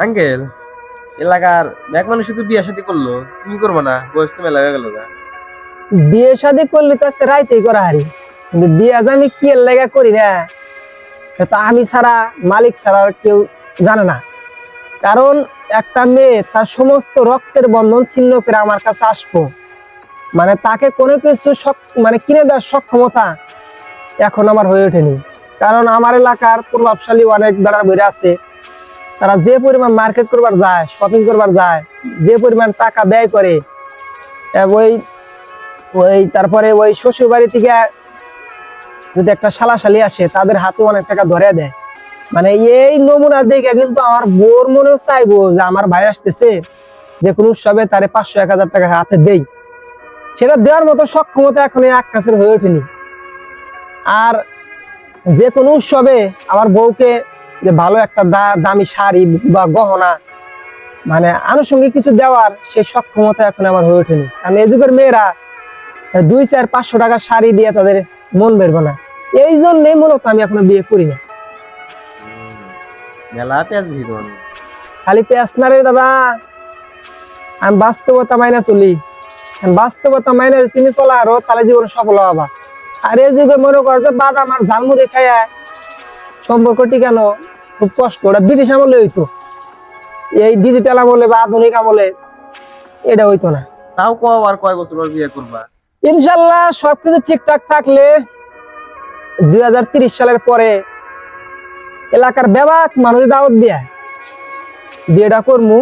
Uncle, এলাকার এক মানুষ শুধু বিয়ে শাদী করলো, তুমি করবো না? বয়স তো মেলা হয়ে গেল গা। বিয়ে শাদী করলে তো আজকে রাইতেই করা হারি, কিন্তু বিয়ে যে আমি কি এর লেগা করি না, সেটা আমি ছাড়া, মালিক ছাড়া আর কেউ জানে না। কারণ একটা মেয়ে তার সমস্ত রক্তের বন্ধন ছিন্ন করে আমার কাছে আসবো, মানে তাকে কোনো কিছু মানে কিনে দেওয়ার সক্ষমতা এখন আমার হয়ে ওঠেনি। কারণ আমার এলাকার প্রভাবশালী অনেক বেড়া বইরা আছে, তারা যে পরিমাণ মার্কেট করবার যায়, শপিং করবার যায়, যে পরিমাণ টাকা ব্যয় করে, ওই ওই তারপরে ওই শ্বশুর বাড়ি থেকে যদি একটা শালাশালি আসে তাদের হাতে অনেক টাকা ধরে দেয়। মানে এই নমুনা দেখে কিন্তু আমার বোর মনেও চাইবো যে আমার ভাই আসতেছে, যে কোনো উৎসবে তারে 500-1000 টাকা হাতে দেই, সেটা দেওয়ার মতো সক্ষমতা এখন এই আক্কাসের হয়ে ওঠেনি। আর যে কোনো উৎসবে আমার বউকে যে ভালো একটা দামি শাড়ি বা গহনা, মানে আনুষঙ্গিক কিছু দেওয়ার সেই সক্ষমতা এখন আমার হয়ে ওঠেনি। কারণ এই যুগের মেয়েরা 200-400 টাকার শাড়ি দিয়ে তাদের মন বেরবো না। এই জন্যই মূলত আমি এখনো বিয়ে করি না। মেলা পেঁয়াজ দিছি তোমার। খালি পেঁয়াজ না রে দাদা, আমি বাস্তবতা মাইনা চলি। বাস্তবতা মাইনা যদি তুমি চলা আরো, তাহলে জীবনে সফল হবা। আর এই যুগে মনে করো যে বাদাম আর ঝালমুড়ি খাইয়া সম্পর্ক টিকানো খুব কষ্ট। ওটা ব্রিটিশ আমলে হইতো, এই ডিজিটাল আমলে বা আধুনিক আমলে এটা হইতো না। তাও আর কয় বছর পর বিয়ে করবা? ইনশাল্লাহ সবকিছু ঠিকঠাক থাকলে 2030 সালের পরে এলাকার ব্যাপক মানুষ দাওয়াত দিয়া বিয়েটা করবো।